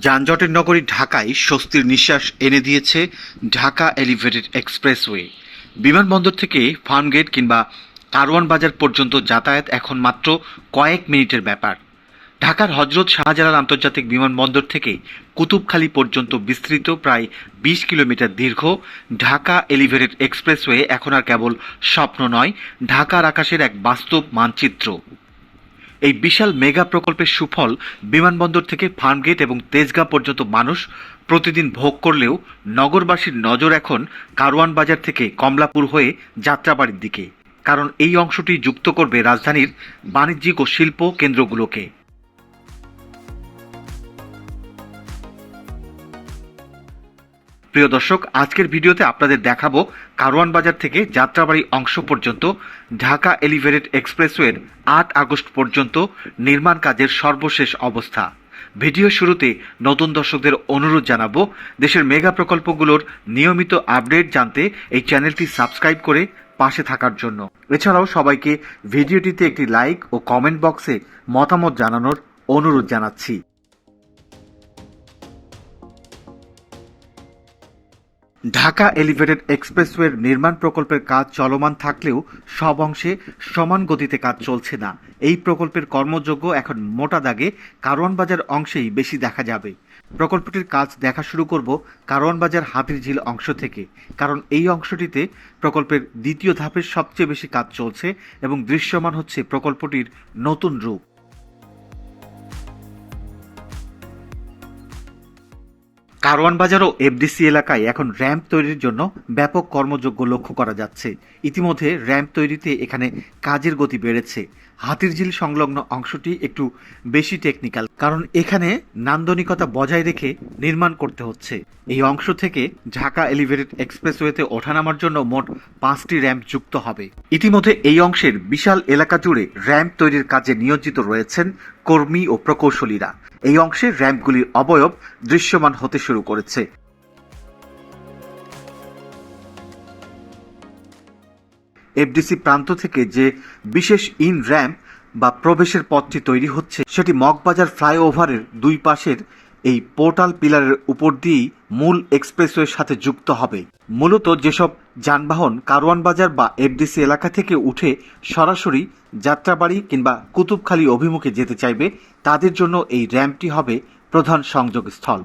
যানজটের নগরী ঢাকায় স্বস্তির নিঃশ্বাস এনে দিয়েছে ঢাকা এলিভেটেড এক্সপ্রেসওয়ে। বিমানবন্দর থেকে ফার্মগেট কিংবা কারওয়ান বাজার পর্যন্ত যাতায়াত এখন মাত্র কয়েক মিনিটের ব্যাপার। ঢাকার হজরত শাহজালাল আন্তর্জাতিক বিমানবন্দর থেকে কুতুবখালী পর্যন্ত বিস্তৃত প্রায় ২০ কিলোমিটার দীর্ঘ ঢাকা এলিভেটেড এক্সপ্রেসওয়ে এখন আর কেবল স্বপ্ন নয়, ঢাকার আকাশের এক বাস্তব মানচিত্র। এই বিশাল মেগা প্রকল্পের সুফল বিমানবন্দর থেকে ফার্মগেট এবং তেজগাঁ পর্যন্ত মানুষ প্রতিদিন ভোগ করলেও নগরবাসীর নজর এখন কারওয়ান বাজার থেকে কমলাপুর হয়ে যাত্রাবাড়ির দিকে, কারণ এই অংশটি যুক্ত করবে রাজধানীর বাণিজ্যিক ও শিল্প কেন্দ্রগুলোকে। প্রিয় দর্শক, আজকের ভিডিওতে আপনাদের দেখাবো কারওয়ান বাজার থেকে যাত্রাবাড়ি অংশ পর্যন্ত ঢাকা এলিভেটেড এক্সপ্রেসওয়ের ৮ আগস্ট পর্যন্ত নির্মাণ কাজের সর্বশেষ অবস্থা। ভিডিও শুরুতে নতুন দর্শকদের অনুরোধ জানাবো, দেশের মেগা প্রকল্পগুলোর নিয়মিত আপডেট জানতে এই চ্যানেলটি সাবস্ক্রাইব করে পাশে থাকার জন্য। এছাড়াও সবাইকে ভিডিওটিতে একটি লাইক ও কমেন্ট বক্সে মতামত জানানোর অনুরোধ জানাচ্ছি। ঢাকা এলিভেটেড এক্সপ্রেসওয়ের নির্মাণ প্রকল্পের কাজ চলমান থাকলেও সব অংশে সমান গতিতে কাজ চলছে না। এই প্রকল্পের কর্মযজ্ঞ এখন মোটা দাগে কারওয়ান বাজার অংশেই বেশি দেখা যাবে। প্রকল্পটির কাজ দেখা শুরু করব কারওয়ান বাজার হাতিরঝিল অংশ থেকে, কারণ এই অংশটিতে প্রকল্পের দ্বিতীয় ধাপের সবচেয়ে বেশি কাজ চলছে এবং দৃশ্যমান হচ্ছে প্রকল্পটির নতুন রূপ। কারওয়ান বাজার ও এফডিসি এলাকায় এখন র্যাম্প তৈরির জন্য ব্যাপক কর্মযজ্ঞ লক্ষ্য করা যাচ্ছে। ইতিমধ্যে র্যাম্প তৈরিতে এখানে কাজের গতি বেড়েছে। হাতিরঝিল সংলগ্ন অংশটি একটু বেশি টেকনিক্যাল, কারণ এখানে নান্দনিকতা বজায় রেখে নির্মাণ করতে হচ্ছে। এই অংশ থেকে ঢাকা এলিভেটেড এক্সপ্রেসওয়েতে ওঠানামার জন্য মোট 5টি র্যাম্প যুক্ত হবে। ইতিমধ্যে এই অংশের বিশাল এলাকা জুড়ে র্যাম্প তৈরির কাজে নিয়োজিত রয়েছেন কর্মী ও প্রকৌশলীরা। এই অংশের র্যাম্পগুলির অবয়ব দৃশ্যমান হতে শুরু করেছে। এফডিসি প্রান্ত থেকে যে বিশেষ ইন র্যাম্প বা প্রবেশের পথটি তৈরি হচ্ছে, সেটি মগবাজার ফ্লাইওভারের দুই পাশের এই পোর্টাল পিলারের উপর দিয়েই মূল এক্সপ্রেসওয়ের সাথে যুক্ত হবে। মূলত যেসব যানবাহন কারওয়ান বাজার বা এফডিসি এলাকা থেকে উঠে সরাসরি যাত্রাবাড়ি কিংবা কুতুবখালী অভিমুখে যেতে চাইবে, তাদের জন্য এই র্যাম্পটি হবে প্রধান সংযোগস্থল।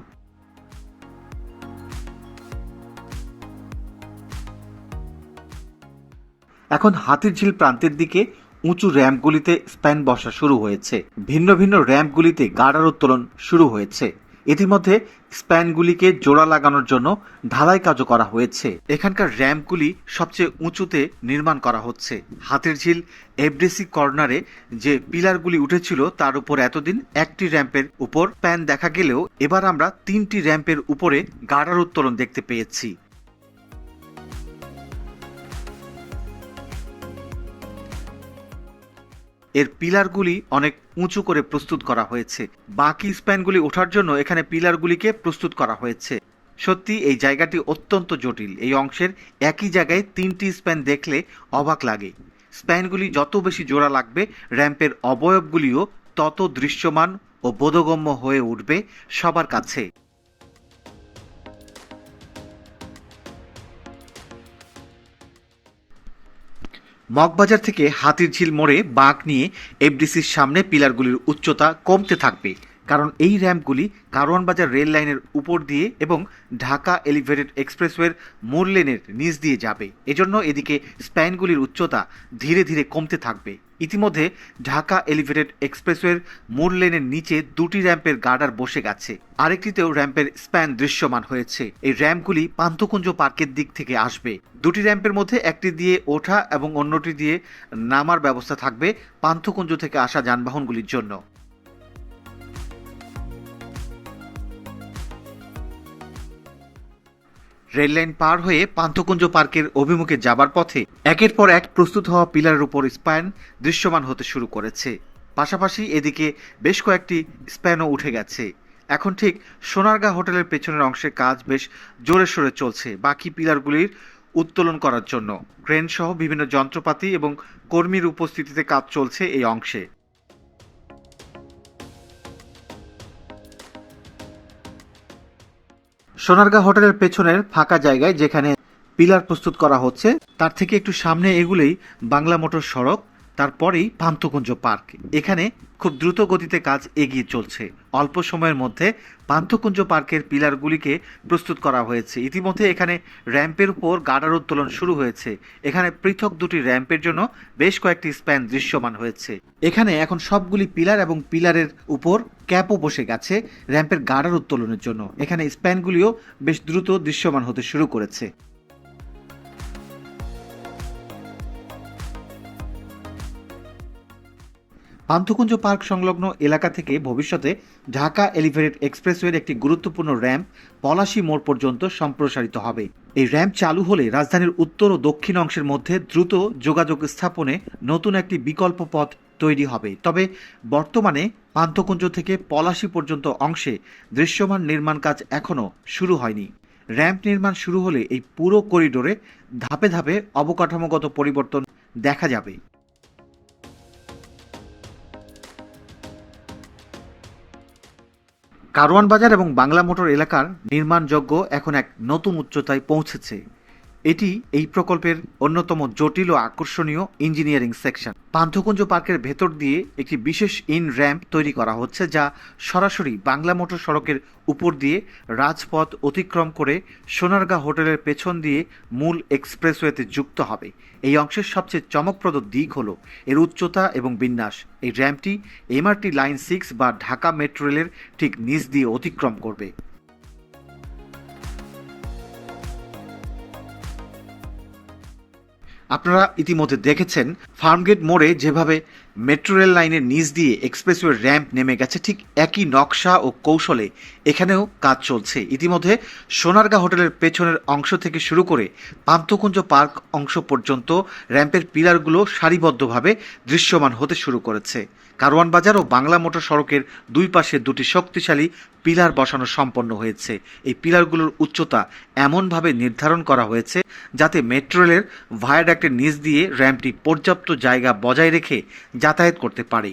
এখন হাতিরঝিল প্রান্তের দিকে উঁচু র্যাম্পগুলিতে স্প্যান বসা শুরু হয়েছে। ভিন্ন ভিন্ন র্যাম্পগুলিতে গার্ডার উত্তোলন শুরু হয়েছে। ইতিমধ্যে স্প্যানগুলিকে জোড়া লাগানোর জন্য ঢালাই কাজও করা হয়েছে। এখানকার র্যাম্পগুলি সবচেয়ে উঁচুতে নির্মাণ করা হচ্ছে। হাতিরঝিল এফডিসি কর্নারে যে পিলারগুলি উঠেছিল তার উপর এতদিন একটি র্যাম্পের উপর স্প্যান দেখা গেলেও এবার আমরা 3টি র্যাম্পের উপরে গার্ডার উত্তোলন দেখতে পেয়েছি। এর পিলারগুলি অনেক উঁচু করে প্রস্তুত করা হয়েছে। বাকি স্প্যানগুলি ওঠার জন্য এখানে পিলারগুলিকে প্রস্তুত করা হয়েছে। সত্যি এই জায়গাটি অত্যন্ত জটিল। এই অংশের একই জায়গায় 3টি স্প্যান দেখলে অবাক লাগে। স্প্যানগুলি যত বেশি জোড়া লাগবে, র্যাম্পের অবয়বগুলিও তত দৃশ্যমান ও বোধগম্য হয়ে উঠবে সবার কাছে। মগবাজার থেকে হাতিরঝিল মোড়ে বাঁক নিয়ে এফডিসির সামনে পিলারগুলির উচ্চতা কমতে থাকবে, কারণ এই র্যাম্পগুলি কারওয়ান বাজার রেল লাইনের উপর দিয়ে এবং ঢাকা এলিভেটেড এক্সপ্রেসওয়ের মূল লেনের নিচ দিয়ে যাবে। এজন্য এদিকে স্প্যানগুলির উচ্চতা ধীরে ধীরে কমতে থাকবে। ইতিমধ্যে ঢাকা এলিভেটেড এক্সপ্রেসওয়ের মূল লেনের নিচে 2টি র্যাম্পের গার্ডার বসে গেছে। আরেকটিতেও র্যাম্পের স্প্যান দৃশ্যমান হয়েছে। এই র্যাম্পগুলি পান্থকুঞ্জ পার্কের দিক থেকে আসবে। 2টি র্যাম্পের মধ্যে একটি দিয়ে ওঠা এবং অন্যটি দিয়ে নামার ব্যবস্থা থাকবে পান্থকুঞ্জ থেকে আসা যানবাহনগুলির জন্য। রেললাইন পার হয়ে পান্থকুঞ্জ পার্কের অভিমুখে যাবার পথে একের পর এক প্রস্তুত হওয়া পিলারের উপর স্প্যান দৃশ্যমান হতে শুরু করেছে। পাশাপাশি এদিকে বেশ কয়েকটি স্প্যানও উঠে গেছে। এখন ঠিক সোনারগাঁ হোটেলের পেছনের অংশের কাজ বেশ জোরে সোরে চলছে বাকি পিলারগুলির উত্তোলন করার জন্য। ক্রেন সহ বিভিন্ন যন্ত্রপাতি এবং কর্মীর উপস্থিতিতে কাজ চলছে এই অংশে। সোনারগাঁ হোটেলের পেছনের ফাঁকা জায়গায় যেখানে পিলার প্রস্তুত করা হচ্ছে তার থেকে একটু সামনে এগুলেই বাংলা মোটর সড়ক, তারপরেই পান্থকুঞ্জ পার্ক। এখানে খুব দ্রুত গতিতে কাজ এগিয়ে চলছে। অল্প সময়ের মধ্যে পান্থকুঞ্জ পার্কের পিলারগুলিকে প্রস্তুত করা হয়েছে। ইতিমধ্যে এখানে র্যাম্পের উপর গার্ডার উত্তোলন শুরু হয়েছে। এখানে পৃথক দুটি র্যাম্পের জন্য বেশ কয়েকটি স্প্যান দৃশ্যমান হয়েছে। এখানে এখন সবগুলি পিলার এবং পিলারের উপর ক্যাপও বসে গেছে র্যাম্পের গার্ডার উত্তোলনের জন্য। এখানে স্প্যানগুলিও বেশ দ্রুত দৃশ্যমান হতে শুরু করেছে। পান্থকুঞ্জ পার্ক সংলগ্ন এলাকা থেকে ভবিষ্যতে ঢাকা এলিভেটেড এক্সপ্রেসওয়ের একটি গুরুত্বপূর্ণ র্যাম্প পলাশী মোড় পর্যন্ত সম্প্রসারিত হবে। এই র্যাম্প চালু হলে রাজধানীর উত্তর ও দক্ষিণ অংশের মধ্যে দ্রুত যোগাযোগ স্থাপনে নতুন একটি বিকল্প পথ তৈরি হবে। তবে বর্তমানে পান্থকুঞ্জ থেকে পলাশী পর্যন্ত অংশে দৃশ্যমান নির্মাণ কাজ এখনও শুরু হয়নি। র্যাম্প নির্মাণ শুরু হলে এই পুরো করিডোরে ধাপে ধাপে অবকাঠামোগত পরিবর্তন দেখা যাবে। কারওয়ান বাজার এবং বাংলা মোটর এলাকার নির্মাণযোগ্য এখন এক নতুন উচ্চতায় পৌঁছেছে। এটি এই প্রকল্পের অন্যতম জটিল ও আকর্ষণীয় ইঞ্জিনিয়ারিং সেকশন। পান্থকুঞ্জ পার্কের ভেতর দিয়ে একটি বিশেষ ইন র্যাম্প তৈরি করা হচ্ছে, যা সরাসরি বাংলা মোটর সড়কের উপর দিয়ে রাজপথ অতিক্রম করে সোনারগাঁ হোটেলের পেছন দিয়ে মূল এক্সপ্রেসওয়েতে যুক্ত হবে। এই অংশের সবচেয়ে চমকপ্রদ দিক হলো এর উচ্চতা এবং বিন্যাস। এই র্যাম্পটি এমআরটি লাইন 6 বা ঢাকা মেট্রো রেলের ঠিক নিচ দিয়ে অতিক্রম করবে। আপনারা ইতিমধ্যে দেখেছেন ফার্মগেট মোড়ে যেভাবে মেট্রো রেল লাইনের নিচ দিয়ে এক্সপ্রেসওয়ে র্যাম্প নেমে গেছে, ঠিক একই নকশা ও কৌশলে এখানেও কাজ চলছে। ইতিমধ্যে সোনারগাঁ হোটেলের পেছনের অংশ থেকে শুরু করে পান্থকুঞ্জ পার্ক অংশ পর্যন্ত র্যাম্পের পিলারগুলো সারিবদ্ধভাবে দৃশ্যমান হতে শুরু করেছে। কারওয়ান বাজার ও বাংলা মোটর সড়কের দুই পাশে দুটি শক্তিশালী পিলার বসানো সম্পন্ন হয়েছে। এই পিলারগুলোর উচ্চতা এমনভাবে নির্ধারণ করা হয়েছে যাতে মেট্রো রেলের ভায়াডাক্টের নিচ দিয়ে র্যাম্পটি পর্যাপ্ত জায়গা বজায় রেখে যাতায়াত করতে পারে।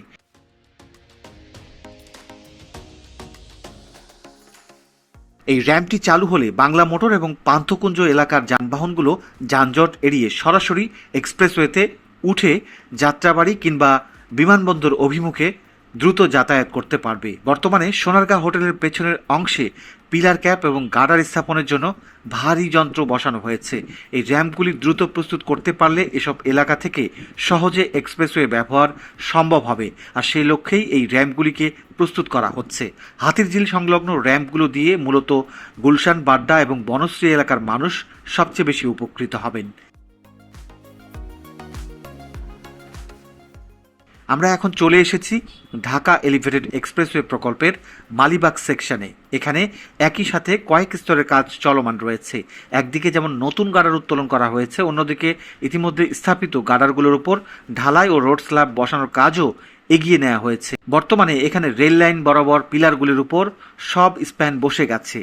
এই র্যাম্পটি চালু হলে বাংলা মোটর এবং পান্থকুঞ্জ এলাকার যানবাহনগুলো যানজট এড়িয়ে সরাসরি এক্সপ্রেসওয়েতে উঠে যাত্রাবাড়ি কিংবা বিমানবন্দর অভিমুখে দ্রুত যাতায়াত করতে পারবে। বর্তমানে সোনারগাঁ হোটেলের পেছনের অংশে পিলার ক্যাপ এবং গার্ডার স্থাপনের জন্য ভারী যন্ত্র বসানো হয়েছে। এই র্যাম্পগুলি দ্রুত প্রস্তুত করতে পারলে এসব এলাকা থেকে সহজে এক্সপ্রেসওয়ে ব্যবহার সম্ভব হবে, আর সেই লক্ষ্যেই এই র্যাম্পগুলিকে প্রস্তুত করা হচ্ছে। হাতিরঝিল সংলগ্ন র্যাম্পগুলো দিয়ে মূলত গুলশান, বাড্ডা এবং বনশ্রী এলাকার মানুষ সবচেয়ে বেশি উপকৃত হবেন। আমরা এখন চলে এসেছি ঢাকা এলিভেটেড এক্সপ্রেসওয়ে প্রকল্পের মালিবাগ সেকশনে। এখানে একই সাথে কয়েক স্তরের কাজ চলমান রয়েছে। একদিকে যেমন নতুন গার্ডার উত্তোলন করা হয়েছে, অন্যদিকে ইতিমধ্যে স্থাপিত গার্ডারগুলোর উপর ঢালাই ও রোড স্ল্যাব বসানোর কাজও এগিয়ে নেওয়া হয়েছে। বর্তমানে এখানে রেল লাইন বরাবর পিলারগুলির উপর সব স্প্যান বসে গেছে।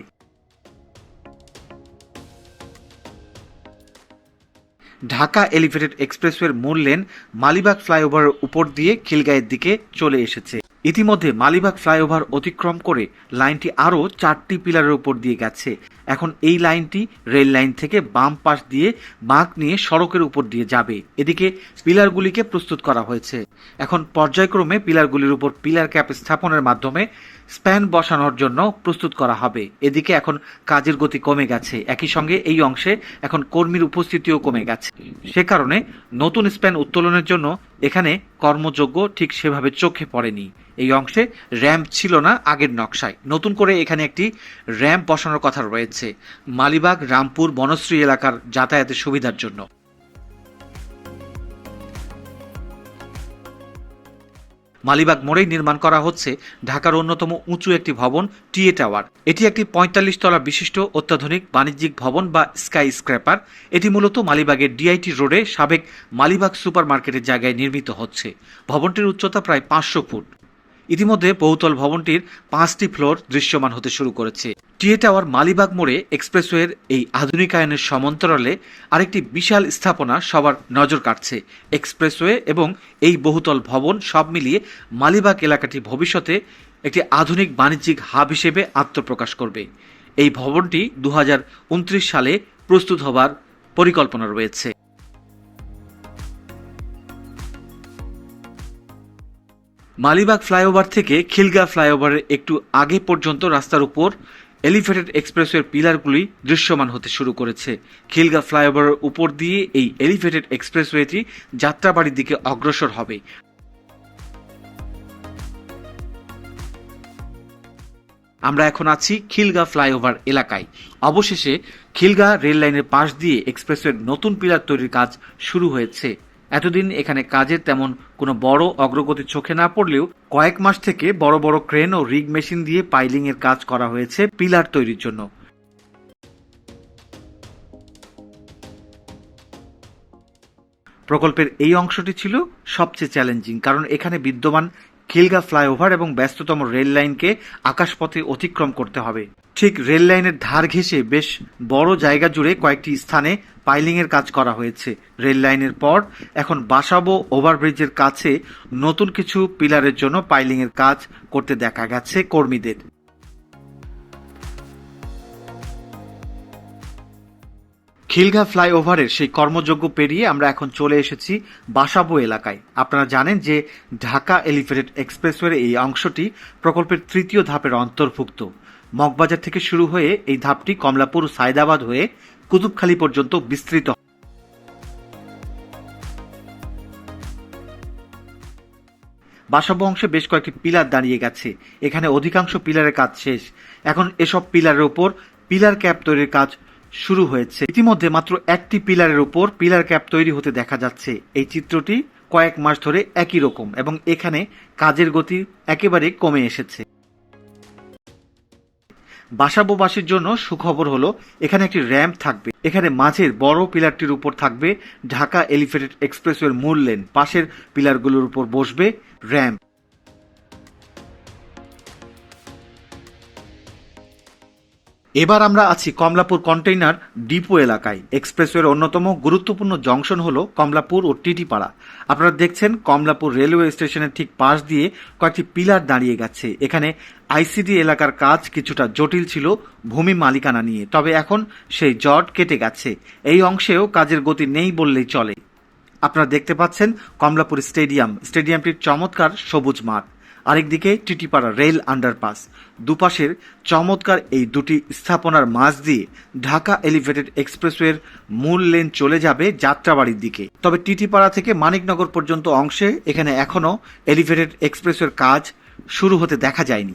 ঢাকা এলিভেটেড এক্সপ্রেসওয়ের মূল লেন মালিবাগ ফ্লাইওভারের উপর দিয়ে খিলগাঁয়ের দিকে চলে এসেছে। ইতিমধ্যে মালিবাগ ফ্লাইওভার অতিক্রম করে লাইনটি আরও 4টি পিলারের উপর দিয়ে গেছে। এখন এই লাইনটি রেল লাইন থেকে বাম পাশ দিয়ে বাঁক নিয়ে সড়কের উপর দিয়ে যাবে। এদিকে পিলারগুলিকে প্রস্তুত করা হয়েছে। এখন পর্যায়ক্রমে পিলারগুলির উপর পিলার ক্যাপ স্থাপনের মাধ্যমে স্প্যান বসানোর জন্য প্রস্তুত করা হবে। এদিকে এখন কাজের গতি কমে গেছে। একই সঙ্গে এই অংশে এখন কর্মীর উপস্থিতিও কমে গেছে। সে কারণে নতুন স্প্যান উত্তোলনের জন্য এখানে কর্মযোগ্য ঠিক সেভাবে চোখে পড়েনি। এই অংশে র্যাম্প ছিল না আগের নকশায়। নতুন করে এখানে একটি র্যাম্প বসানোর কথা রয়েছে মালিবাগ, রামপুর, বনশ্রী এলাকার যাতায়াতের সুবিধার জন্য। মালিবাগ মোড়েই নির্মাণ করা হচ্ছে ঢাকার অন্যতম উঁচু একটি ভবন টিএ টাওয়ার। এটি একটি ৪৫ তলা বিশিষ্ট অত্যাধুনিক বাণিজ্যিক ভবন বা স্কাই স্ক্র্যাপার। এটি মূলত মালিবাগের ডিআইটি রোডে সাবেক মালিবাগ সুপার মার্কেটের জায়গায় নির্মিত হচ্ছে। ভবনটির উচ্চতা প্রায় ৫০০ ফুট। ইতিমধ্যে বহুতল ভবনটির 5টি ফ্লোর দৃশ্যমান হতে শুরু করেছে। টিএ টাওয়ার মালিবাগ মোড়ে এক্সপ্রেসওয়ের এই আধুনিকায়নের সমান্তরালে আরেকটি বিশাল স্থাপনা সবার নজর কাটছে। এক্সপ্রেসওয়ে এবং এই বহুতল ভবন সব মিলিয়ে মালিবাগ এলাকাটি ভবিষ্যতে একটি আধুনিক বাণিজ্যিক হাব হিসেবে আত্মপ্রকাশ করবে। এই ভবনটি 2029 সালে প্রস্তুত হবার পরিকল্পনা রয়েছে। মালিবাগ ফ্লাইওভার থেকে খিলগা ফ্লাইওভারের একটু আগে পর্যন্ত রাস্তার উপর এলিভেটেড এক্সপ্রেসওয়ের পিলারগুলি দৃশ্যমান হতে শুরু করেছে। খিলগা ফ্লাইওভারের উপর দিয়ে এই এলিভেটেড এক্সপ্রেসওয়েটি যাত্রাবাড়ির দিকে অগ্রসর হবে। আমরা এখন আছি খিলগা ফ্লাইওভার এলাকায়। অবশেষে খিলগা রেল লাইনের পাশ দিয়ে এক্সপ্রেসওয়ের নতুন পিলার তৈরির কাজ শুরু হয়েছে। এতদিন এখানে কাজের তেমন কোনো বড় অগ্রগতি চোখে না পড়লেও কয়েক মাস থেকে বড় বড় ক্রেন ও রিগ মেশিন দিয়ে পাইলিং এর কাজ করা হয়েছে পিলার তৈরির জন্য। প্রকল্পের এই অংশটি ছিল সবচেয়ে চ্যালেঞ্জিং, কারণ এখানে বিদ্যমান খিলগা ফ্লাইওভার এবং ব্যস্ততম রেল লাইনকে আকাশপথে অতিক্রম করতে হবে। ঠিক রেল লাইনের ধার ঘেঁষে বেশ বড় জায়গা জুড়ে কয়েকটি স্থানে পাইলিং এর কাজ করা হয়েছে। রেল লাইনের পর এখন বাসাবো ওভারব্রিজের কাছে নতুন কিছু পিলারের জন্য পাইলিং এর কাজ করতে দেখা গেছে কর্মীদের। খিলগা ফ্লাইওভারের সেই কর্মযজ্ঞ পেরিয়ে আমরা এখন চলে এসেছি বাসাবো এলাকায়। আপনারা জানেন যে ঢাকা এলিভেটেড এক্সপ্রেসওয়ের এই অংশটি প্রকল্পের তৃতীয় ধাপের অন্তর্ভুক্ত। মগবাজার থেকে শুরু হয়ে এই ধাপটি কমলাপুর সায়দাবাদ হয়ে কুতুবখালী পর্যন্ত বিস্তৃত। বাসাবো অংশে বেশ কয়েকটি পিলার দাঁড়িয়ে গেছে। এখানে অধিকাংশ পিলারের কাজ শেষ। এখন এসব পিলারের উপর পিলার ক্যাপ তৈরির কাজ শুরু হয়েছে। ইতিমধ্যে মাত্র একটি পিলারের উপর পিলার ক্যাপ তৈরি হতে দেখা যাচ্ছে। এই চিত্রটি কয়েক মাস ধরে একই রকম এবং এখানে কাজের গতি একেবারে কমে এসেছে। বাসাবোবাসীর জন্য সুখবর হলো এখানে একটি র্যাম্প থাকবে। এখানে মাঝের বড় পিলারটির উপর থাকবে ঢাকা এলিভেটেড এক্সপ্রেসওয়ের মূল লেন, পাশের পিলারগুলোর উপর বসবে র্যাম্প। এবার আমরা আছি কমলাপুর কন্টেইনার ডিপো এলাকায়। এক্সপ্রেসওয়ের অন্যতম গুরুত্বপূর্ণ জংশন হলো কমলাপুর ও টিটিপাড়া। আপনারা দেখছেন কমলাপুর রেলওয়ে স্টেশনের ঠিক পাশ দিয়ে কয়েকটি পিলার দাঁড়িয়ে গেছে। এখানে আইসিডি এলাকার কাজ কিছুটা জটিল ছিল ভূমি মালিকানা নিয়ে, তবে এখন সেই জট কেটে গেছে। এই অংশেও কাজের গতি নেই বললেই চলে। আপনারা দেখতে পাচ্ছেন কমলাপুর স্টেডিয়ামটির চমৎকার সবুজ মাঠ, আরেকদিকে টিটিপাড়া রেল আন্ডারপাস। দুপাশের চমৎকার এই দুটি স্থাপনার মাঝ দিয়ে ঢাকা এলিভেটেড এক্সপ্রেসওয়ের মূল লেন চলে যাবে যাত্রাবাড়ির দিকে। তবে টিটিপাড়া থেকে মানিকনগর পর্যন্ত অংশে এখানে এখনো এলিভেটেড এক্সপ্রেসওয়ের কাজ শুরু হতে দেখা যায়নি।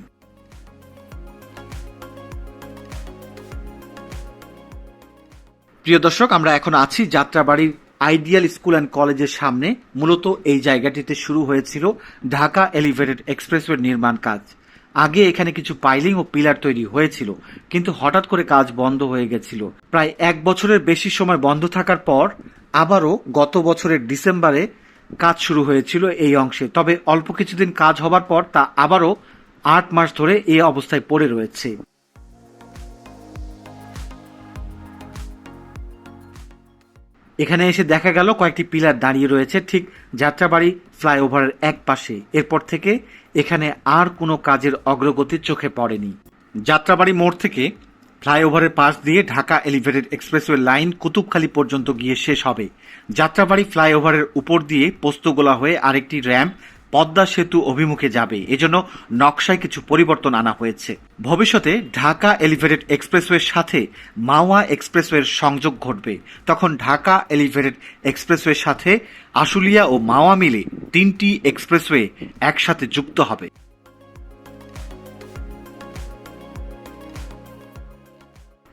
প্রিয় দর্শক, আমরা এখন আছি যাত্রাবাড়ির আইডিয়াল স্কুল অ্যান্ড কলেজের সামনে। মূলত এই জায়গাটিতে শুরু হয়েছিল ঢাকা এলিভেটেড এক্সপ্রেসওয়ের নির্মাণ কাজ। আগে এখানে কিছু পাইলিং ও পিলার তৈরি হয়েছিল, কিন্তু হঠাৎ করে কাজ বন্ধ হয়ে গেছিল। প্রায় 1 বছরের বেশি সময় বন্ধ থাকার পর আবারও গত বছরের ডিসেম্বরে কাজ শুরু হয়েছিল এই অংশে। তবে অল্প কিছুদিন কাজ হবার পর তা আবারও 8 মাস ধরে এই অবস্থায় পড়ে রয়েছে। এখানে এসে দেখা গেল কয়েকটি পিলার দাঁড়িয়ে রয়েছে ঠিক যাত্রাবাড়ি ফ্লাইওভারের এক পাশে। এরপর থেকে এখানে আর কোনো কাজের অগ্রগতি চোখে পড়েনি। যাত্রাবাড়ি মোড় থেকে ফ্লাইওভারের পাশ দিয়ে Dhaka elevated expressway line Kutubkhali পর্যন্ত গিয়ে শেষ হবে। যাত্রাবাড়ি ফ্লাইওভারের উপর দিয়ে পোস্তগোলা হয়ে আরেকটি র্যাম্প পদ্মা সেতু অভিমুখে যাবে। এজন্য নকশায় কিছু পরিবর্তন আনা হয়েছে। ভবিষ্যতে ঢাকা এলিভেটেড এক্সপ্রেসওয়ের সাথে মাওয়া এক্সপ্রেসওয়ের সংযোগ ঘটবে। তখন ঢাকা এলিভেটেড এক্সপ্রেসওয়ের সাথে আশুলিয়া ও মাওয়া মিলে 3টি এক্সপ্রেসওয়ে একসাথে যুক্ত হবে।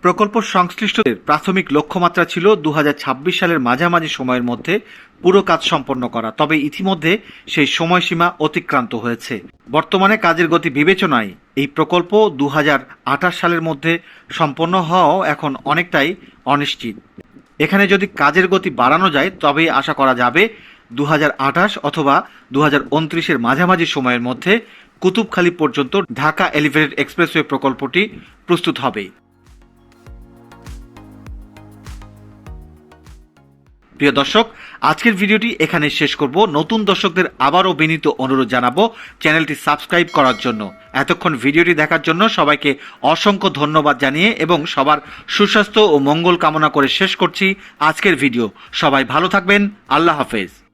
প্রকল্প সংশ্লিষ্টদের প্রাথমিক লক্ষ্যমাত্রা ছিল 2026 সালের মাঝামাঝি সময়ের মধ্যে পুরো কাজ সম্পন্ন করা। তবে ইতিমধ্যে সেই সময়সীমা অতিক্রান্ত হয়েছে। বর্তমানে কাজের গতি বিবেচনায় এই প্রকল্প 2028 সালের মধ্যে সম্পন্ন হওয়াও এখন অনেকটাই অনিশ্চিত। এখানে যদি কাজের গতি বাড়ানো যায় তবে আশা করা যাবে 2028 অথবা 2029-এর মাঝামাঝি সময়ের মধ্যে কুতুবখালী পর্যন্ত ঢাকা এলিভেটেড এক্সপ্রেসওয়ে প্রকল্পটি প্রস্তুত হবে। প্রিয় দর্শক, আজকের ভিডিওটি এখানে শেষ করব। নতুন দর্শকদের আবারও বিনীত অনুরোধ জানাবো চ্যানেলটি সাবস্ক্রাইব করার জন্য। এতক্ষণ ভিডিওটি দেখার জন্য সবাইকে অসংখ্য ধন্যবাদ জানিয়ে এবং সবার সুস্বাস্থ্য ও মঙ্গল কামনা করে শেষ করছি আজকের ভিডিও। সবাই ভালো থাকবেন। আল্লাহ হাফেজ।